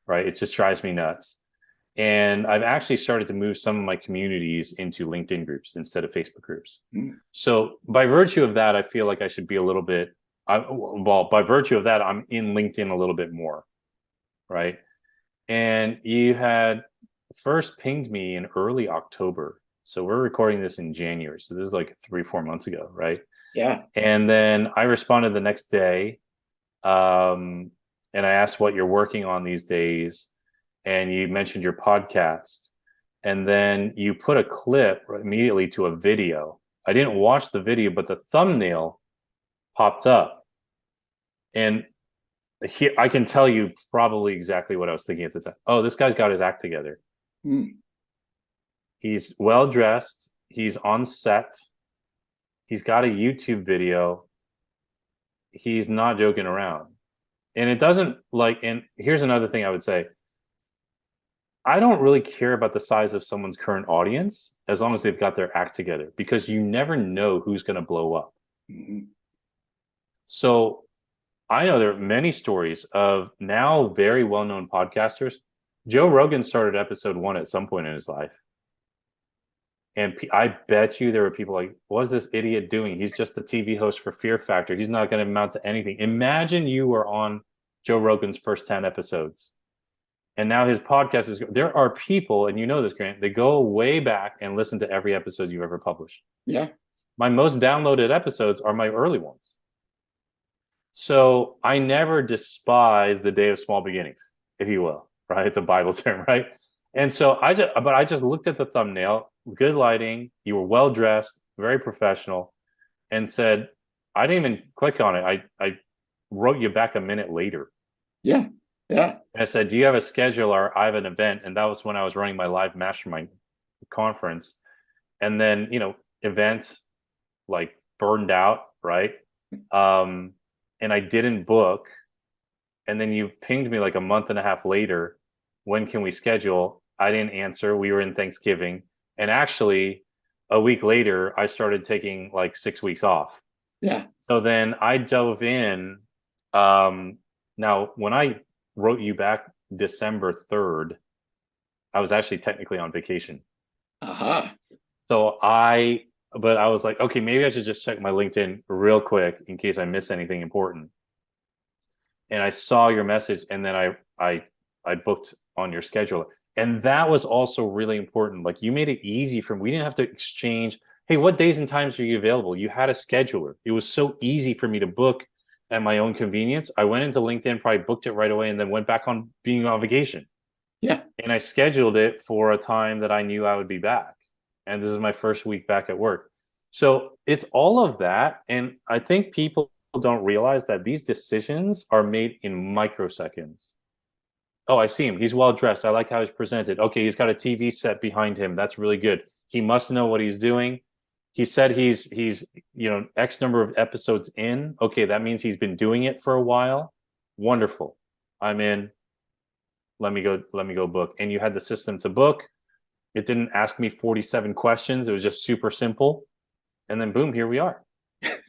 right? It just drives me nuts. And I've actually started to move some of my communities into LinkedIn groups instead of Facebook groups. So by virtue of that, I feel like I should be a little bit Well, by virtue of that, I'm in LinkedIn a little bit more, right? And you had first pinged me in early October. So we're recording this in January. So this is like 3-4 months ago, right?
Yeah.
And then I responded the next day. And I asked what you're working on these days. And you mentioned your podcast. And then you put a clip immediately to a video. I didn't watch the video, but the thumbnail popped up. And here, I can tell you probably exactly what I was thinking at the time. Oh, this guy's got his act together. He's well dressed. He's on set. He's got a YouTube video. He's not joking around. And it doesn't and here's another thing I would say. I don't really care about the size of someone's current audience as long as they've got their act together, because you never know who's going to blow up. So I know there are many stories of now very well-known podcasters. Joe Rogan started episode 1 at some point in his life. And I bet you there were people like, what is this idiot doing? He's just a TV host for Fear Factor. He's not going to amount to anything. Imagine you were on Joe Rogan's first 10 episodes. And now his podcast is, there are people, and you know this, Grant, they go way back and listen to every episode you've ever published.
Yeah.
My most downloaded episodes are my early ones. So I never despise the day of small beginnings, if you will, right? It's a Bible term, right? And so I just looked at the thumbnail, good lighting, you were well dressed, very professional, and said, I didn't even click on it. I wrote you back a minute later.
Yeah. Yeah.
And I said, do you have a schedule, or I have an event? And that was when I was running my live mastermind conference. And then, event like burned out, right? And I didn't book. And then you pinged me like a month and a half later, when can we schedule? I didn't answer. We were in Thanksgiving. And actually, a week later, I started taking like 6 weeks off.
Yeah.
So then I dove in. Now, when I wrote you back December 3rd, I was actually technically on vacation. So but I was like, okay, maybe I should just check my LinkedIn real quick in case I miss anything important. And I saw your message, and then I booked on your schedule. And that was also really important. Like, you made it easy for me. We didn't have to exchange, hey, what days and times are you available? You had a scheduler. It was so easy for me to book at my own convenience. I went into LinkedIn, probably booked it right away, and then went back on being on vacation.
Yeah.
And I scheduled it for a time that I knew I would be back. And this is my first week back at work. So it's all of that. And I think people don't realize that these decisions are made in microseconds. Oh, I see him. He's well dressed. I like how he's presented. Okay, he's got a TV set behind him. That's really good. He must know what he's doing. He said he's X number of episodes in. Okay, that means he's been doing it for a while. Wonderful. I'm in. Let me go book. And you had the system to book. It didn't ask me 47 questions. It was just super simple. And then boom, here we are.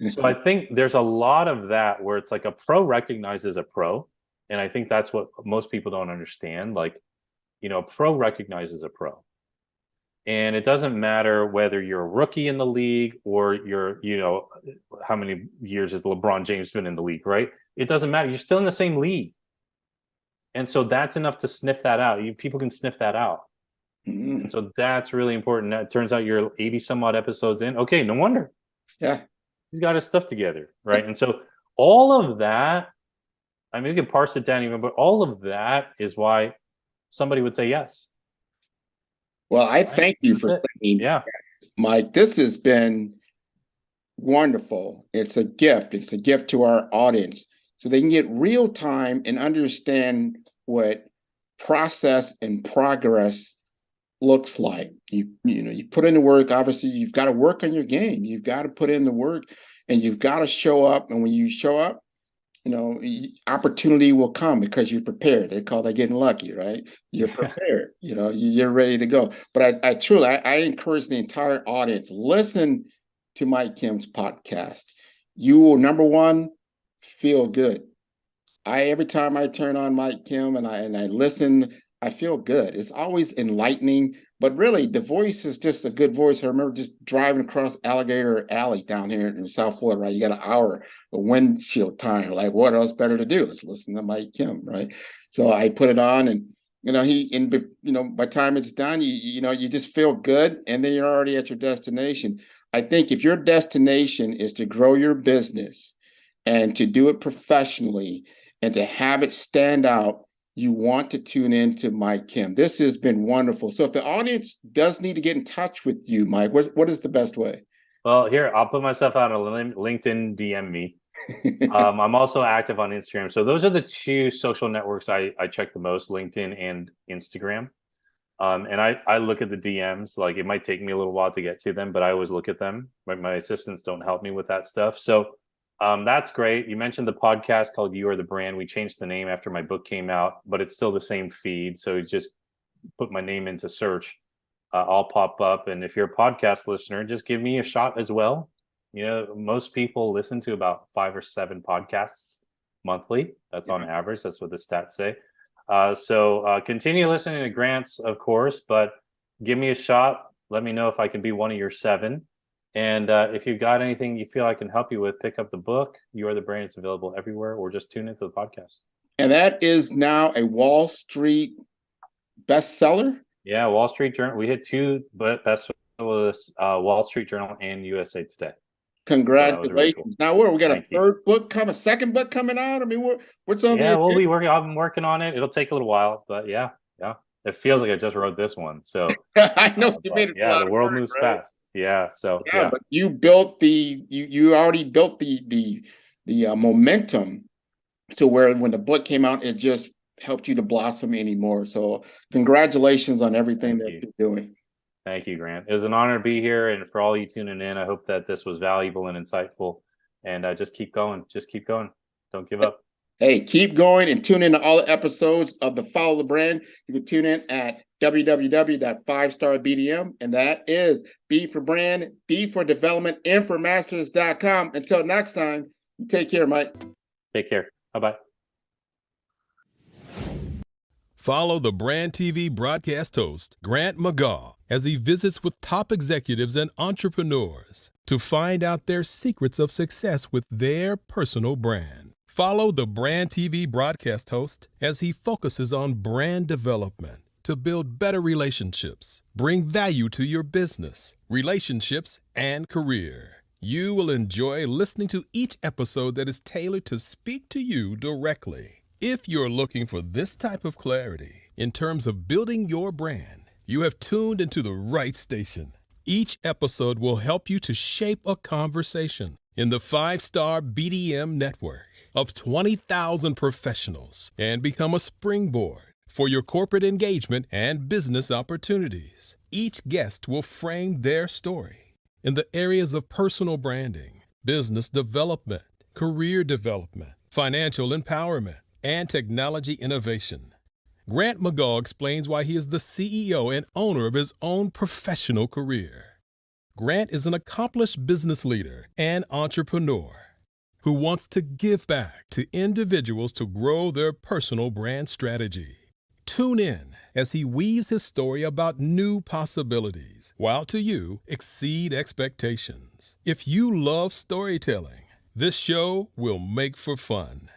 So I think there's a lot of that where it's like a pro recognizes a pro. And I think that's what most people don't understand. Like, a pro recognizes a pro. And it doesn't matter whether you're a rookie in the league or you're, how many years has LeBron James been in the league, right? It doesn't matter. You're still in the same league. And so that's enough to sniff that out. People can sniff that out. And so that's really important. It turns out you're 80 some odd episodes in. Okay, no wonder.
Yeah.
He's got his stuff together, right? And so all of that, I mean, we can parse it down even, but all of that is why somebody would say yes.
Well, I thank you for saying, Mike, this has been wonderful. It's a gift. It's a gift to our audience, so they can get real time and understand what process and progress looks like. You put in the work. Obviously, you've got to work on your game. You've got to put in the work, and you've got to show up. And when you show up, opportunity will come because you're prepared. They call that getting lucky, right? You're prepared. You're ready to go. But I truly encourage the entire audience, listen to Mike Kim's podcast. You will, number one, feel good. Every time I turn on Mike Kim and I listen, I feel good. It's always enlightening, but really the voice is just a good voice. I remember just driving across Alligator Alley down here in South Florida, right? You got an hour of windshield time. Like, what else better to do? Let's listen to Mike Kim, right? So I put it on, and by the time it's done, you just feel good, and then you're already at your destination. I think if your destination is to grow your business and to do it professionally and to have it stand out, you want to tune in to Mike Kim. This has been wonderful. So if the audience does need to get in touch with you, Mike, what is the best way?
Well, here, I'll put myself out on LinkedIn, DM me. I'm also active on Instagram. So those are the two social networks I check the most, LinkedIn and Instagram. And I look at the DMs. Like, it might take me a little while to get to them, but I always look at them. My assistants don't help me with that stuff. So that's great. You mentioned the podcast called You Are the Brand. We changed the name after my book came out, but it's still the same feed. So you just put my name into search. I'll pop up. And if you're a podcast listener, just give me a shot as well. Most people listen to about 5 or 7 podcasts monthly. That's on average. That's what the stats say. So continue listening to Grant's, of course, but give me a shot. Let me know if I can be one of your 7. And if you've got anything you feel I can help you with, pick up the book. You Are the Brand. It's available everywhere, or just tune into the podcast.
And that is now a Wall Street bestseller?
Yeah, Wall Street Journal. We hit 2 bestsellers, Wall Street Journal and USA Today.
Congratulations.
So really cool.
Now we got a second book coming out? I mean, what's on there?
Yeah, we'll be working. I've been working on it. It'll take a little while, but yeah. It feels like I just wrote this one. So
I know you made it.
Yeah, the world moves fast. Yeah. So yeah.
But you built you already built the momentum to where when the book came out, it just helped you to blossom anymore. So congratulations on everything that you're doing.
Thank you, Grant. It was an honor to be here, and for all you tuning in, I hope that this was valuable and insightful. And just keep going. Just keep going. Don't give up.
Hey, keep going and tune in to all the episodes of the Follow the Brand. You can tune in at www.5starbdm, and that is B for brand, D for development, M for masters.com. Until next time, take care, Mike.
Take care. Bye-bye.
Follow the Brand TV broadcast host, Grant McGaugh, as he visits with top executives and entrepreneurs to find out their secrets of success with their personal brand. Follow the Brand TV broadcast host as he focuses on brand development to build better relationships, bring value to your business, relationships, and career. You will enjoy listening to each episode that is tailored to speak to you directly. If you're looking for this type of clarity in terms of building your brand, you have tuned into the right station. Each episode will help you to shape a conversation in the 5-Star BDM network of 20,000 professionals and become a springboard for your corporate engagement and business opportunities. Each guest will frame their story in the areas of personal branding, business development, career development, financial empowerment, and technology innovation. Grant McGaugh explains why he is the CEO and owner of his own professional career. Grant is an accomplished business leader and entrepreneur who wants to give back to individuals to grow their personal brand strategy. Tune in as he weaves his story about new possibilities, while to you exceed expectations. If you love storytelling, this show will make for fun.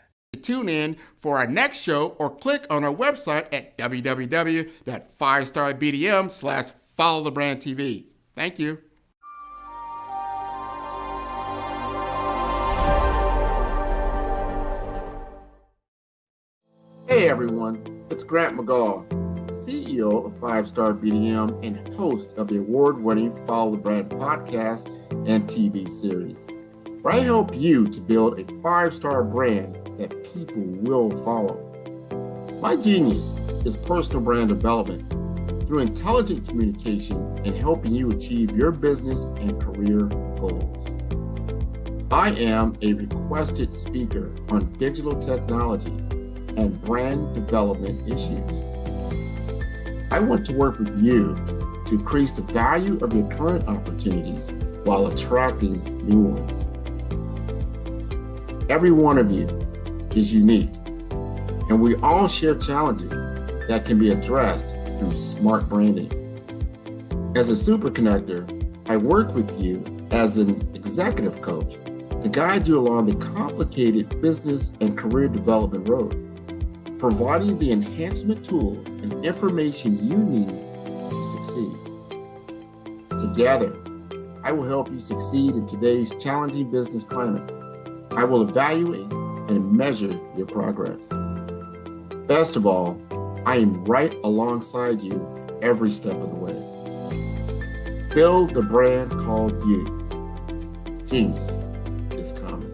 Tune in for our next show or click on our website at www.5starbdm/followthebrandtv. Thank you. Hey everyone, it's Grant McGaugh, CEO of 5-Star BDM and host of the award-winning Follow the Brand podcast and TV series, where I help you to build a 5-star brand that people will follow. My genius is personal brand development through intelligent communication and helping you achieve your business and career goals. I am a requested speaker on digital technology and brand development issues. I want to work with you to increase the value of your current opportunities while attracting new ones. Every one of you is unique, and we all share challenges, that can be addressed through smart branding. As a super connector, I work with you as an executive coach to guide you along the complicated business and career development road, providing the enhancement tools and information you need to succeed. Together, I will help you succeed in today's challenging business climate. I will evaluate and measure your progress. Best of all, I am right alongside you every step of the way. Build the brand called you. Genius is coming.